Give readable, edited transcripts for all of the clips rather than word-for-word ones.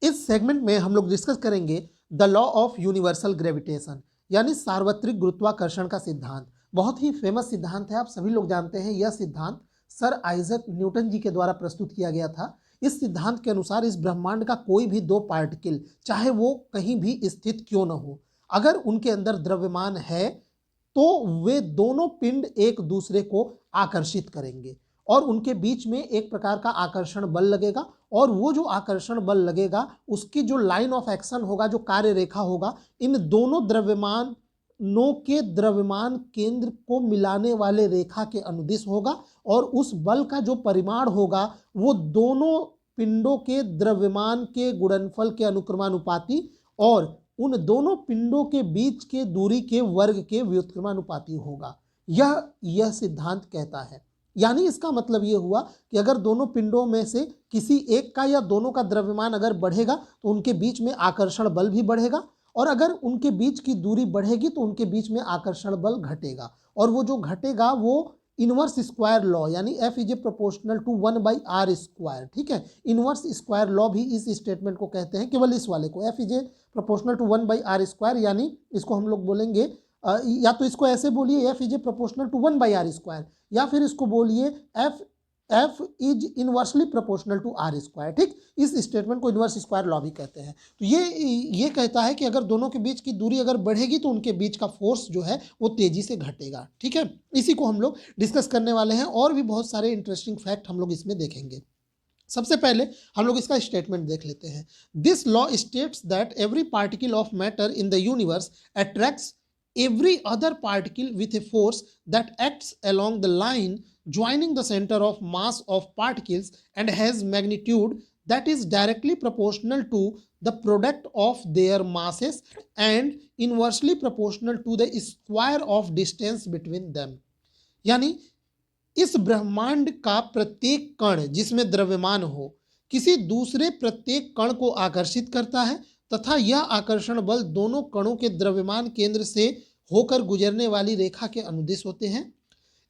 इस सेगमेंट में हम लोग डिस्कस करेंगे the law of universal gravitation, यानी सार्वत्रिक गुरुत्वाकर्षण का सिद्धांत। बहुत ही फेमस सिद्धांत है, आप सभी लोग जानते हैं। यह सिद्धांत सर आइजक न्यूटन जी के द्वारा प्रस्तुत किया गया था। इस सिद्धांत के अनुसार इस ब्रह्मांड का कोई भी दो पार्टिकल, चाहे वो कहीं भी स्थित क्यों न हो, अगर उनके अंदर द्रव्यमान है तो वे दोनों पिंड एक दूसरे को आकर्षित करेंगे और उनके बीच में एक प्रकार का आकर्षण बल लगेगा, और वो जो आकर्षण बल लगेगा उसकी जो लाइन ऑफ एक्शन होगा, जो कार्य रेखा होगा, इन दोनों द्रव्यमानों के द्रव्यमान केंद्र को मिलाने वाले रेखा के अनुदिश होगा, और उस बल का जो परिमाण होगा वो दोनों पिंडों के द्रव्यमान के गुणनफल के अनुक्रमानुपाती और उन दोनों पिंडों के बीच के दूरी के वर्ग के व्युत्क्रमानुपाती होगा। यह सिद्धांत कहता है, यानी इसका मतलब यह हुआ कि अगर दोनों पिंडों में से किसी एक का या दोनों का द्रव्यमान अगर बढ़ेगा तो उनके बीच में आकर्षण बल भी बढ़ेगा, और अगर उनके बीच की दूरी बढ़ेगी तो उनके बीच में आकर्षण बल घटेगा, और वो जो घटेगा वो इनवर्स स्क्वायर लॉ, यानी F is a proportional to 1/r²। ठीक है, इनवर्स स्क्वायर लॉ भी इस स्टेटमेंट को कहते हैं, केवल इस वाले को, F is a proportional to 1/r², यानी इसको हम लोग बोलेंगे या तो इसको ऐसे बोलिए F is a proportional to 1/r², या फिर इसको बोलिए F is inversely proportional to r²। ठीक, इस स्टेटमेंट को इनवर्स स्क्वायर लॉ भी कहते हैं। तो ये कहता है कि अगर दोनों के बीच की दूरी अगर बढ़ेगी तो उनके बीच का फोर्स जो है वो तेजी से घटेगा। ठीक है, इसी को हम लोग डिस्कस करने वाले हैं, और भी बहुत सारे इंटरेस्टिंग फैक्ट हम लोग इसमें देखेंगे। सबसे पहले हम लोग इसका स्टेटमेंट देख लेते हैं। This law states that every particle of matter in the universe attracts every other particle with a force that acts along the line joining the center of mass of particles and has magnitude that is directly proportional to the product of their masses and inversely proportional to the square of distance between them। यानी इस ब्रह्मांड का प्रत्येक कण जिसमें द्रव्यमान हो किसी दूसरे प्रत्येक कण को आकर्षित करता है, तथा यह आकर्षण बल दोनों कणों के द्रव्यमान केंद्र से होकर गुजरने वाली रेखा के अनुदिश होते हैं।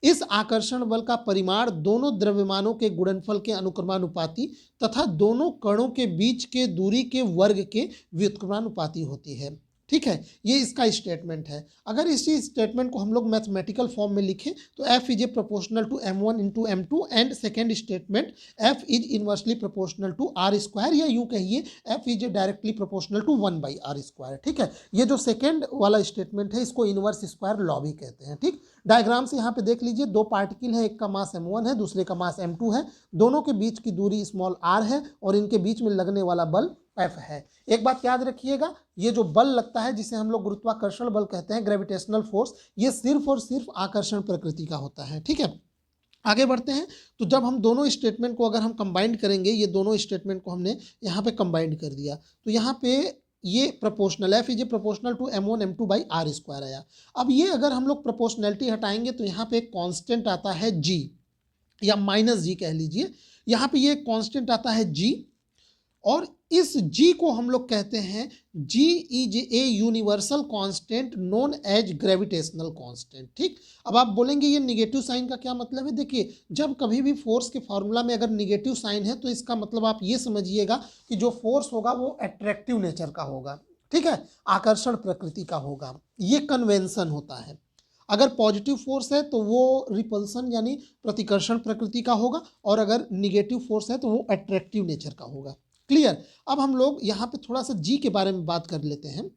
इस आकर्षण बल का परिमाण दोनों द्रव्यमानों के गुणनफल के अनुक्रमानुपाती तथा दोनों कणों के बीच के दूरी के वर्ग के व्युत्क्रमानुपाती होती है। ठीक है, ये इसका स्टेटमेंट है। अगर इसी स्टेटमेंट को हम लोग मैथमेटिकल फॉर्म में लिखें तो F is a proportional to m1 into m2, and second statement F is inversely proportional to r², या यूं कहिए F is a directly proportional to 1/r²। ठीक है, ये जो सेकेंड वाला स्टेटमेंट है इसको इनवर्स स्क्वायर लॉ भी कहते हैं। ठीक, डायग्राम से यहाँ पे देख लीजिए, दो पार्टिकल है, एक का मास m1 है, दूसरे का मास m2 है, दोनों के बीच की दूरी स्मॉल r है, और इनके बीच में लगने वाला बल F है। एक बात याद रखिएगा, ये जो बल लगता है जिसे हम लोग गुरुत्वाकर्षण बल कहते हैं, ग्रेविटेशनल फोर्स, ये सिर्फ और सिर्फ आकर्षण प्रकृति का होता है। ठीक है, आगे बढ़ते हैं। तो जब हम दोनों स्टेटमेंट को अगर हम कंबाइंड करेंगे, ये दोनों स्टेटमेंट को हमने यहाँ पे कंबाइंड कर दिया, तो यहाँ पे ये proportional F is a proportional to m1 m2/r² आया। अब ये अगर हम लोग प्रोपोर्शनैलिटी हटाएंगे तो यहाँ पे एक कांस्टेंट आता है g, या -g कह लीजिए। यहाँ पे ये कांस्टेंट आता है g, और इस g को हम लोग कहते हैं g is a universal constant known as gravitational constant. ठीक, अब आप बोलेंगे ये निगेटिव साइन का क्या मतलब है? देखिए, जब कभी भी फोर्स के फॉर्मूला में अगर निगेटिव साइन है तो इसका मतलब आप ये समझिएगा कि जो फोर्स होगा वो अट्रैक्टिव नेचर का होगा। ठीक है, आकर्षण प्रकृति का होगा, ये कन्वेंशन होता है। अगर पॉजिटिव फोर्स है तो वो रिपल्सन यानी प्रतिकर्षण प्रकृति का होगा, और अगर निगेटिव फोर्स है तो वो अट्रैक्टिव नेचर का होगा। क्लियर? अब हम लोग यहाँ पे थोड़ा सा जी के बारे में बात कर लेते हैं।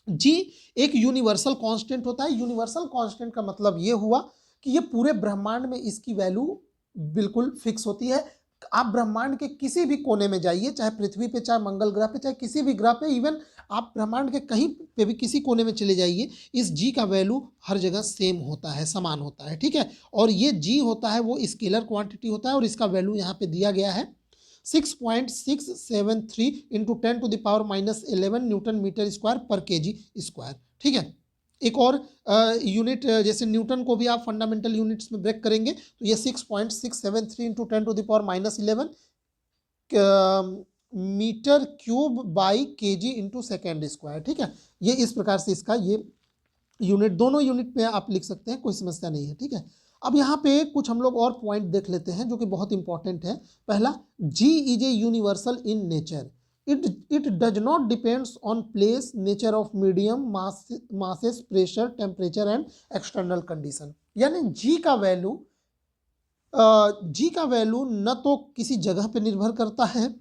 जी एक यूनिवर्सल कांस्टेंट होता है। यूनिवर्सल कांस्टेंट का मतलब ये हुआ कि ये पूरे ब्रह्मांड में इसकी वैल्यू बिल्कुल फिक्स होती है। आप ब्रह्मांड के किसी भी कोने में जाइए, चाहे पृथ्वी पे, चाहे मंगल ग्रह पे, चाहे किसी भी ग्रह पे, इवन आप ब्रह्मांड के कहीं पे भी किसी कोने में चले जाइए, इस जी का वैल्यू हर जगह सेम होता है, समान होता है। ठीक है, और ये जी होता है वो स्केलर क्वांटिटी होता है, और इसका वैल्यू यहाँ पे दिया गया है 6.673 इंटू 10⁻⁻11 न्यूटन मीटर स्क्वायर पर kg स्क्वायर। ठीक है, एक और यूनिट जैसे न्यूटन को भी आप फंडामेंटल यूनिट्स में ब्रेक करेंगे तो ये 6.673 into 10⁻11 metre cube by kg into second square. ठीक है, ये इस प्रकार से इसका ये यूनिट, दोनों यूनिट में आप लिख सकते हैं, कोई समस्या नहीं है। ठीक है, अब यहाँ पे कुछ हम लोग और पॉइंट देख लेते हैं जो कि बहुत इंपॉर्टेंट है। पहला, G is a universal in nature. It does not depends on place, nature of medium, masses, pressure, temperature and external condition. यानी जी का वैल्यू न तो किसी जगह पे निर्भर करता है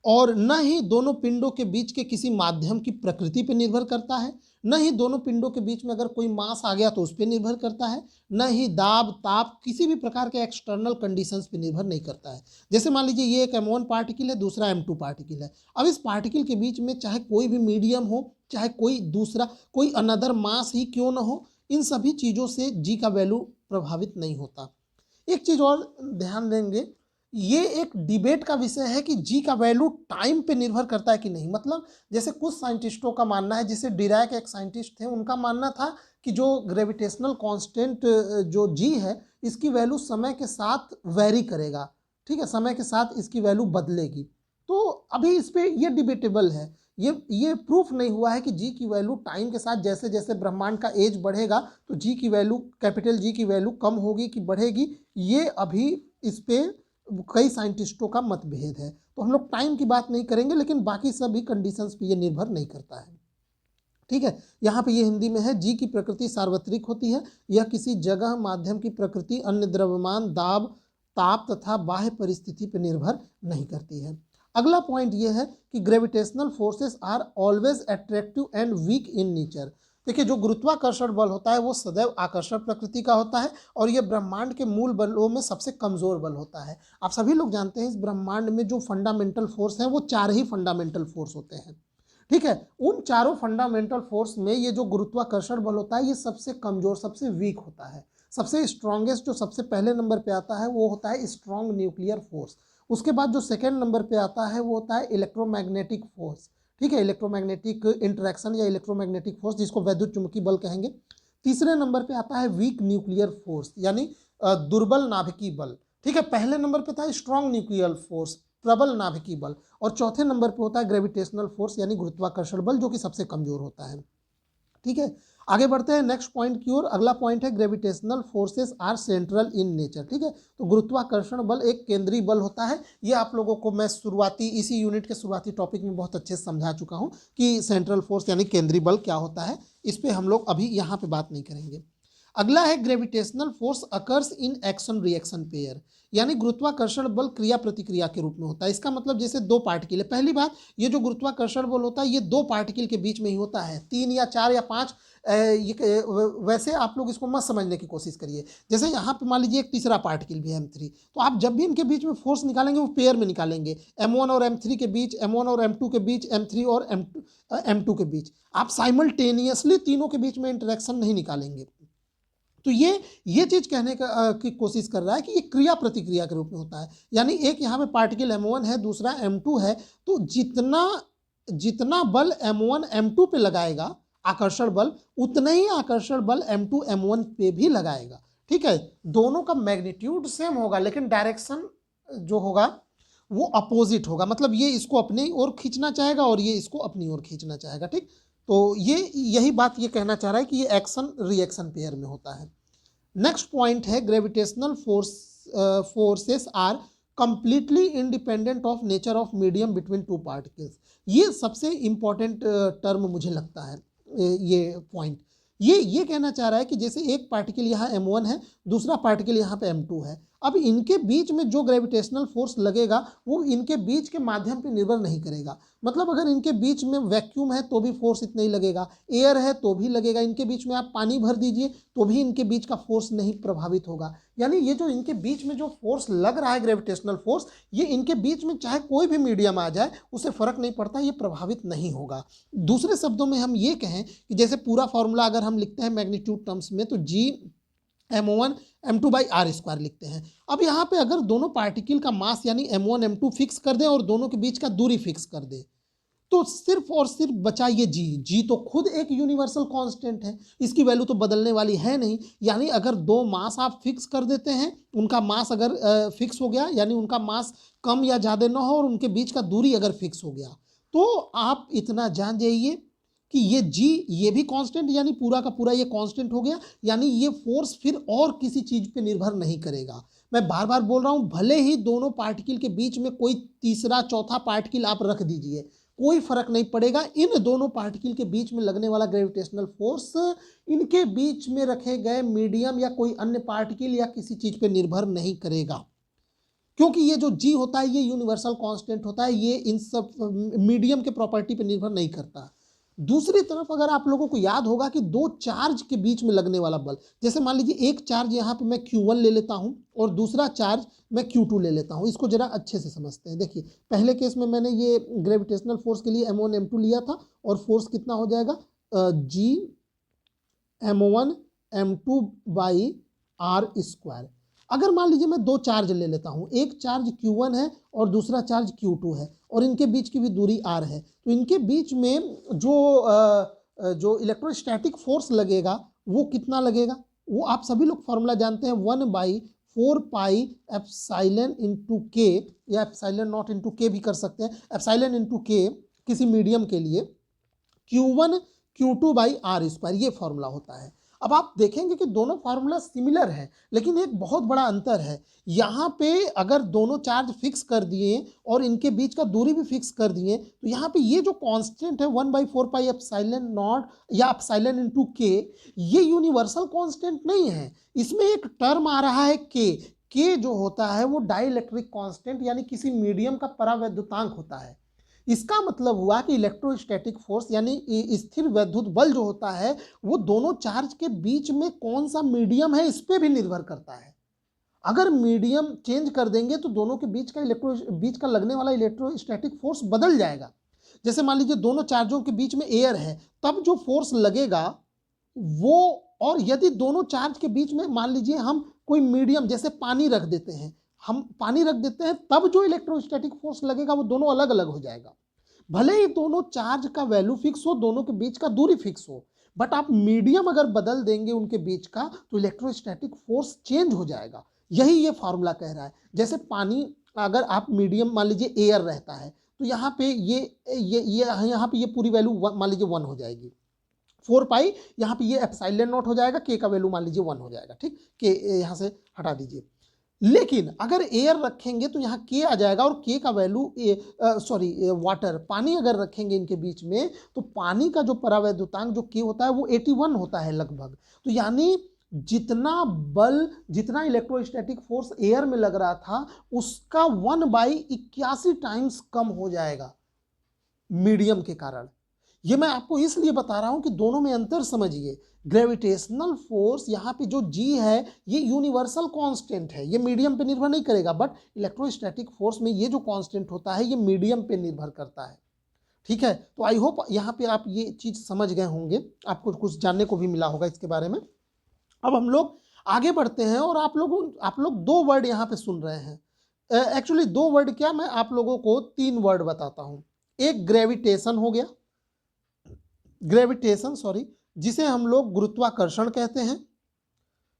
और न ही दोनों पिंडों के बीच के किसी माध्यम की प्रकृति पर निर्भर करता है, न ही दोनों पिंडों के बीच में अगर कोई मास आ गया तो उस पर निर्भर करता है, न ही दाब, ताप, किसी भी प्रकार के एक्सटर्नल कंडीशंस पे निर्भर नहीं करता है। जैसे मान लीजिए ये एक M1 पार्टिकल है, दूसरा M2 पार्टिकल है। अब इस पार्टिकल के बीच में चाहे कोई भी मीडियम हो, चाहे कोई अनदर मास ही क्यों ना हो, इन सभी चीज़ों से जी का वैल्यू प्रभावित नहीं होता। एक चीज़ और ध्यान देंगे, ये एक डिबेट का विषय है कि जी का वैल्यू टाइम पे निर्भर करता है कि नहीं। मतलब जैसे कुछ साइंटिस्टों का मानना है, जैसे डिराक एक साइंटिस्ट थे, उनका मानना था कि जो ग्रेविटेशनल कांस्टेंट जो जी है, इसकी वैल्यू समय के साथ वेरी करेगा, ठीक है, समय के साथ इसकी वैल्यू बदलेगी। तो अभी इस पर ये डिबेटेबल है, ये प्रूफ नहीं हुआ है कि जी की वैल्यू टाइम के साथ जैसे जैसे ब्रह्मांड का एज बढ़ेगा तो जी की वैल्यू, कैपिटल जी की वैल्यू कम होगी कि बढ़ेगी, ये अभी इस पे कई साइंटिस्टों का मतभेद है। तो हम लोग टाइम की बात नहीं करेंगे, लेकिन बाकी सभी कंडीशंस पे ये निर्भर नहीं करता है, ठीक है। यहाँ पे ये हिंदी में है, जी की प्रकृति सार्वत्रिक होती है, यह किसी जगह, माध्यम की प्रकृति, अन्य द्रव्यमान, दाब, ताप तथा बाह्य परिस्थिति पर निर्भर नहीं करती है। अगला पॉइंट ये है कि gravitational forces are always attractive and weak in nature. देखिए, जो गुरुत्वाकर्षण बल होता है वो सदैव आकर्षण प्रकृति का होता है और ये ब्रह्मांड के मूल बलों में सबसे कमजोर बल होता है। आप सभी लोग जानते हैं इस ब्रह्मांड में जो फंडामेंटल फोर्स हैं वो 4 ही फंडामेंटल फोर्स होते हैं, ठीक है। उन चारों फंडामेंटल फोर्स में ये जो गुरुत्वाकर्षण बल होता है ये सबसे कमजोर, सबसे वीक होता है। सबसे स्ट्रॉन्गेस्ट जो सबसे पहले नंबर पे आता है वो होता है स्ट्रॉन्ग न्यूक्लियर फोर्स। उसके बाद जो सेकेंड नंबर पे आता है वो होता है इलेक्ट्रोमैग्नेटिक फोर्स, ठीक है, इलेक्ट्रोमैग्नेटिक इंटरेक्शन या इलेक्ट्रोमैग्नेटिक फोर्स, जिसको वैद्युत चुंबकीय बल कहेंगे। तीसरे नंबर पे आता है वीक न्यूक्लियर फोर्स, यानी दुर्बल नाभिकीय बल, ठीक है। पहले नंबर पे था स्ट्रॉन्ग न्यूक्लियर फोर्स, प्रबल नाभिकीय बल, और चौथे नंबर पे होता है ग्रेविटेशनल फोर्स यानी गुरुत्वाकर्षण बल, जो कि सबसे कमजोर होता है, ठीक है। आगे बढ़ते हैं नेक्स्ट पॉइंट की ओर। अगला पॉइंट है gravitational forces are central in nature, ठीक है। तो गुरुत्वाकर्षण बल एक केंद्रीय बल होता है। ये आप लोगों को मैं इसी यूनिट के शुरुआती टॉपिक में बहुत अच्छे से समझा चुका हूँ कि सेंट्रल फोर्स यानी केंद्रीय बल क्या होता है। इस पर हम लोग अभी यहाँ पे बात नहीं करेंगे। अगला है gravitational force occurs in action reaction pair, यानी गुरुत्वाकर्षण बल क्रिया प्रतिक्रिया के रूप में होता है। इसका मतलब जैसे दो पार्टिकल है, पहली बात ये जो गुरुत्वाकर्षण बल होता है ये दो पार्टिकल के बीच में ही होता है, 3 या 4 या 5, वैसे आप लोग इसको मत समझने की कोशिश करिए। जैसे यहाँ पे मान लीजिए एक तीसरा पार्टिकल भी है M3, तो आप जब भी इनके बीच में फोर्स निकालेंगे वो पेयर में निकालेंगे, M1 और M3 के बीच, M1 और M2 के बीच, M3 और M2 के बीच। आप साइमल्टेनियसली तीनों के बीच में इंटरेक्शन नहीं निकालेंगे। तो ये चीज कहने की कोशिश कर रहा है कि ये क्रिया प्रतिक्रिया के रूप में होता है, यानी एक यहाँ पे पार्टिकल M1 है, दूसरा M2 है, तो जितना बल M1 M2 पे लगाएगा आकर्षण बल, उतना ही आकर्षण बल M2 M1 पे भी लगाएगा, ठीक है। दोनों का मैग्नीट्यूड सेम होगा लेकिन डायरेक्शन जो होगा वो अपोजिट होगा, मतलब ये इसको अपनी ओर खींचना चाहेगा और ये इसको अपनी ओर खींचना चाहेगा, ठीक। तो यही बात ये कहना चाह रहा है कि ये एक्शन रिएक्शन पेयर में होता है। नेक्स्ट पॉइंट है gravitational forces are completely independent of nature of medium between two particles. ये सबसे इंपॉर्टेंट टर्म मुझे लगता है, ये पॉइंट ये कहना चाह रहा है कि जैसे एक पार्टिकल यहाँ M1 है, दूसरा पार्टिकल यहाँ पे M2 है, अब इनके बीच में जो ग्रेविटेशनल फोर्स लगेगा वो इनके बीच के माध्यम पे निर्भर नहीं करेगा। मतलब अगर इनके बीच में वैक्यूम है तो भी फोर्स इतना ही लगेगा, एयर है तो भी लगेगा, इनके बीच में आप पानी भर दीजिए तो भी इनके बीच का फोर्स नहीं प्रभावित होगा। यानी ये जो इनके बीच में जो फोर्स लग रहा है ग्रेविटेशनल फोर्स, ये इनके बीच में चाहे कोई भी मीडियम आ जाए उससे फर्क नहीं पड़ता, ये प्रभावित नहीं होगा। दूसरे शब्दों में हम ये कहें कि जैसे पूरा फॉर्मूला अगर हम लिखते हैं मैग्नीट्यूड टर्म्स में तो G M1 M2 by are square लिखते हैं। अब यहाँ पे अगर दोनों पार्टिकल का मास यानी M1 M2 फिक्स कर दें और दोनों के बीच का दूरी फिक्स कर दें तो सिर्फ और सिर्फ बचा ये जी तो खुद एक यूनिवर्सल कांस्टेंट है, इसकी वैल्यू तो बदलने वाली है नहीं। यानी अगर दो मास आप फिक्स कर देते हैं, उनका मास अगर फिक्स हो गया, यानी उनका मास कम या ज़्यादा ना हो और उनके बीच का दूरी अगर फिक्स हो गया, तो आप इतना जान जाइए कि ये जी ये भी कांस्टेंट, यानी पूरा का पूरा ये कांस्टेंट हो गया, यानी ये फोर्स फिर और किसी चीज पे निर्भर नहीं करेगा। मैं बार बार बोल रहा हूं, भले ही दोनों पार्टिकल के बीच में कोई तीसरा चौथा पार्टिकल आप रख दीजिए, कोई फर्क नहीं पड़ेगा, इन दोनों पार्टिकल के बीच में लगने वाला ग्रेविटेशनल फोर्स इनके बीच में रखे गए मीडियम या कोई अन्य पार्टिकल या किसी चीज पे निर्भर नहीं करेगा, क्योंकि ये जो जी होता है ये यूनिवर्सल कांस्टेंट होता है, ये इन सब मीडियम के प्रॉपर्टी पे निर्भर नहीं करता। दूसरी तरफ अगर आप लोगों को याद होगा कि दो चार्ज के बीच में लगने वाला बल, जैसे मान लीजिए एक चार्ज यहाँ पे मैं Q1 ले लेता हूँ और दूसरा चार्ज मैं Q2 ले लेता हूँ, इसको जरा अच्छे से समझते हैं। देखिए पहले केस में मैंने ये ग्रेविटेशनल फोर्स के लिए M1 M2 लिया था और फोर्स कितना हो जाएगा G M1 M2 by R square. अगर मान लीजिए मैं दो चार्ज ले लेता हूं, एक चार्ज Q1 है और दूसरा चार्ज Q2 है और इनके बीच की भी दूरी R है, तो इनके बीच में जो इलेक्ट्रोस्टैटिक फोर्स लगेगा वो कितना लगेगा, वो आप सभी लोग फॉर्मूला जानते हैं, 1/4 पाई एप्सिलॉन इंटू के, या एप्सिलॉन नॉट इंटू के भी कर सकते हैं, एप्सिलॉन इंटू के किसी मीडियम के लिए Q1 Q2 by R square, ये फॉर्मूला होता है। अब आप देखेंगे कि दोनों फार्मूला सिमिलर है, लेकिन एक बहुत बड़ा अंतर है। यहाँ पे अगर दोनों चार्ज फिक्स कर दिए और इनके बीच का दूरी भी फिक्स कर दिए, तो यहाँ पे ये जो कांस्टेंट है 1/4 पाई एप्सिलॉन नॉट या एप्सिलॉन इंटू के, ये यूनिवर्सल कांस्टेंट नहीं है, इसमें एक टर्म आ रहा है के जो होता है वो डाइइलेक्ट्रिक कांस्टेंट यानी किसी मीडियम का परावैद्युतांक होता है। इसका मतलब हुआ कि इलेक्ट्रोस्टैटिक फोर्स यानी स्थिर वैद्युत बल जो होता है वो दोनों चार्ज के बीच में कौन सा मीडियम है इस पे भी निर्भर करता है। अगर मीडियम चेंज कर देंगे तो दोनों के बीच का लगने वाला इलेक्ट्रोस्टैटिक फोर्स बदल जाएगा। जैसे मान लीजिए दोनों चार्जों के बीच में एयर है, तब जो फोर्स लगेगा वो, और यदि दोनों चार्ज के बीच में मान लीजिए हम कोई मीडियम जैसे पानी रख देते हैं, तब जो इलेक्ट्रोस्टैटिक फोर्स लगेगा वो दोनों अलग अलग हो जाएगा। भले ही दोनों चार्ज का वैल्यू फिक्स हो, दोनों के बीच का दूरी फिक्स हो, बट आप मीडियम अगर बदल देंगे उनके बीच का तो इलेक्ट्रोस्टैटिक फोर्स चेंज हो जाएगा। यही ये फार्मूला कह रहा है। जैसे पानी अगर आप मीडियम मान लीजिए एयर रहता है, तो यहाँ पे यहाँ पे ये पूरी वैल्यू मान लीजिए 1 हो जाएगी, 4 पाई यहाँ पे ये एप्सिलॉन नॉट हो जाएगा, के का वैल्यू मान लीजिए 1 हो जाएगा, ठीक, के यहाँ से हटा दीजिए। लेकिन अगर एयर रखेंगे तो यहाँ के आ जाएगा और के का वैल्यू वाटर, पानी अगर रखेंगे इनके बीच में तो पानी का जो परावैद्युतांक जो के होता है वो 81 होता है लगभग। तो यानी जितना इलेक्ट्रोस्टैटिक फोर्स एयर में लग रहा था उसका 1/81 टाइम्स कम हो जाएगा मीडियम के कारण। ये मैं आपको इसलिए बता रहा हूं कि दोनों में अंतर समझिए। ग्रेविटेशनल फोर्स यहाँ पे जो जी है ये यूनिवर्सल कांस्टेंट है, ये मीडियम पे निर्भर नहीं करेगा, बट इलेक्ट्रोस्टैटिक फोर्स में ये जो कांस्टेंट होता है ये मीडियम पे निर्भर करता है। ठीक है, तो आई होप यहाँ पे आप ये चीज समझ गए होंगे, आपको कुछ जानने को भी मिला होगा इसके बारे में। अब हम लोग आगे बढ़ते हैं और आप लोग 2 वर्ड यहाँ पे सुन रहे हैं। एक्चुअली 2 वर्ड क्या, मैं आप लोगों को 3 वर्ड बताता हूँ। एक ग्रेविटेशन हो गया, जिसे हम लोग गुरुत्वाकर्षण कहते हैं।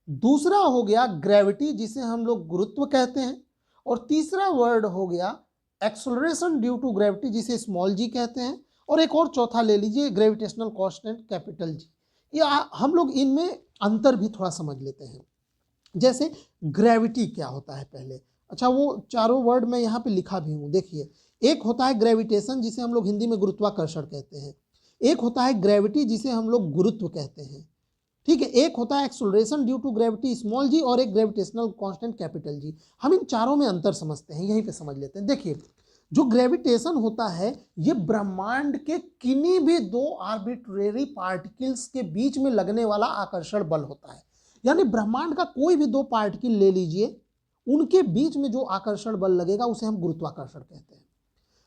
दूसरा हो गया ग्रेविटी, जिसे हम लोग गुरुत्व कहते हैं। और तीसरा वर्ड हो गया एक्सेलरेशन ड्यू टू ग्रेविटी, जिसे स्मॉल जी कहते हैं। और एक और चौथा ले लीजिए ग्रेविटेशनल कांस्टेंट कैपिटल जी। या हम लोग इनमें अंतर भी थोड़ा समझ लेते हैं। जैसे ग्रेविटी क्या होता है पहले, अच्छा वो चारों वर्ड मैं यहाँ पे लिखा भी हूँ, देखिए। एक होता है ग्रेविटेशन, जिसे हम लोग हिंदी में गुरुत्वाकर्षण कहते हैं। एक होता है ग्रेविटी, जिसे हम लोग गुरुत्व कहते हैं, ठीक है। एक होता है acceleration due to gravity small G, और एक ग्रेविटेशनल कांस्टेंट कैपिटल जी। हम इन चारों में अंतर समझते हैं, यहीं पे समझ लेते हैं। देखिए जो ग्रेविटेशन होता है ये ब्रह्मांड के किन्हीं भी 2 आर्बिट्रेरी पार्टिकल्स के बीच में लगने वाला आकर्षण बल होता है। यानी ब्रह्मांड का कोई भी 2 पार्टिकल ले लीजिए, उनके बीच में जो आकर्षण बल लगेगा उसे हम गुरुत्वाकर्षण कहते हैं।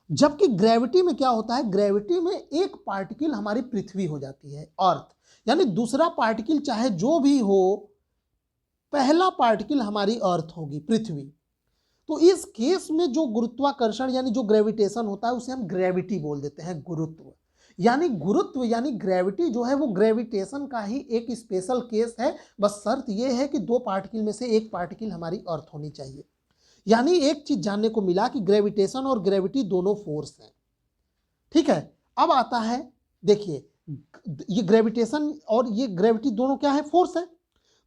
जबकि ग्रेविटी में क्या होता है, ग्रेविटी में एक पार्टिकल हमारी पृथ्वी हो जाती है, अर्थ, यानी दूसरा पार्टिकल चाहे जो भी हो, पहला पार्टिकल हमारी अर्थ होगी, पृथ्वी। तो इस केस में जो गुरुत्वाकर्षण यानी जो ग्रेविटेशन होता है उसे हम ग्रेविटी बोल देते हैं, गुरुत्व यानी ग्रेविटी जो है वो ग्रेविटेशन का ही एक स्पेशल केस है। बस शर्त यह है कि 2 पार्टिकल में से एक पार्टिकल हमारी अर्थ होनी चाहिए। यानी एक चीज जानने को मिला कि ग्रेविटेशन और ग्रेविटी दोनों फोर्स हैं, ठीक है। अब आता है, देखिए ये ग्रेविटेशन और ये ग्रेविटी दोनों क्या है, फोर्स है।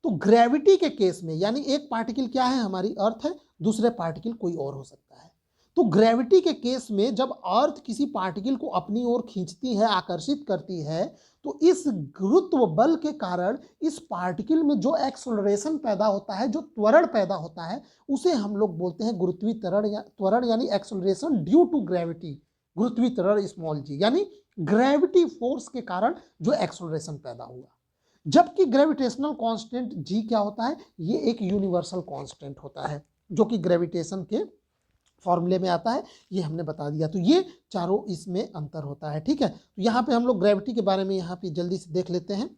तो ग्रेविटी के केस में, यानी एक पार्टिकल क्या है, हमारी अर्थ है, दूसरे पार्टिकल कोई और हो सकता है। तो ग्रेविटी के केस में जब अर्थ किसी पार्टिकल को अपनी ओर खींचती है, आकर्षित करती है, तो इस गुरुत्व बल के कारण इस पार्टिकल में जो एक्सेलरेशन पैदा होता है, जो त्वरण पैदा होता है, उसे हम लोग बोलते हैं गुरुत्वीय त्वरण या त्वरण यानी एक्सेलरेशन ड्यू टू ग्रेविटी, गुरुत्वीय त्वरण स्मॉल जी, यानी ग्रेविटी फोर्स के कारण जो एक्सेलरेशन पैदा हुआ। जबकि ग्रेविटेशनल कांस्टेंट जी क्या होता है, ये एक यूनिवर्सल कांस्टेंट होता है जो कि ग्रेविटेशन के फॉर्मूले में आता है, ये हमने बता दिया। तो ये चारों इसमें अंतर होता है, ठीक है। तो यहाँ पे हम लोग ग्रेविटी के बारे में यहाँ पे जल्दी से देख लेते हैं।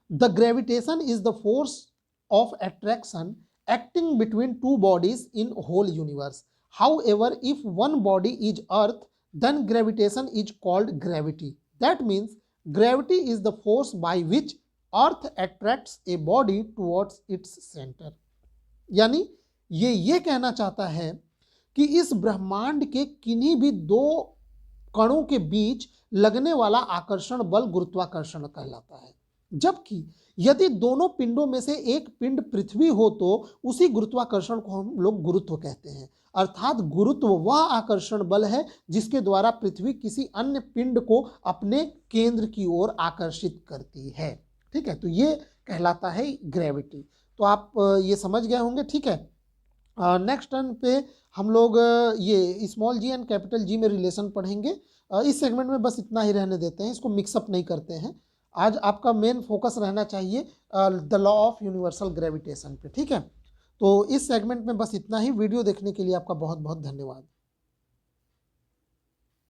The gravitation is the force of attraction acting between two bodies in whole universe. However if one body is earth then gravitation is called gravity. That means gravity is the force by which earth attracts a body towards its centre. यानी ये कहना चाहता है कि इस ब्रह्मांड के किन्हीं भी दो कणों के बीच लगने वाला आकर्षण बल गुरुत्वाकर्षण कहलाता है। जबकि यदि दोनों पिंडों में से एक पिंड पृथ्वी हो तो उसी गुरुत्वाकर्षण को हम लोग गुरुत्व कहते हैं। अर्थात गुरुत्व वह आकर्षण बल है जिसके द्वारा पृथ्वी किसी अन्य पिंड को अपने केंद्र की ओर आकर्षित करती है, ठीक है। तो ये कहलाता है ग्रेविटी। तो आप ये समझ गए होंगे, ठीक है। नेक्स्ट टर्न पे हम लोग ये small G and capital G में रिलेशन पढ़ेंगे। इस सेगमेंट में बस इतना ही रहने देते हैं, इसको मिक्सअप नहीं करते हैं। आज आपका मेन फोकस रहना चाहिए the law of universal gravitation पे, ठीक है। तो इस सेगमेंट में बस इतना ही। वीडियो देखने के लिए आपका बहुत बहुत धन्यवाद।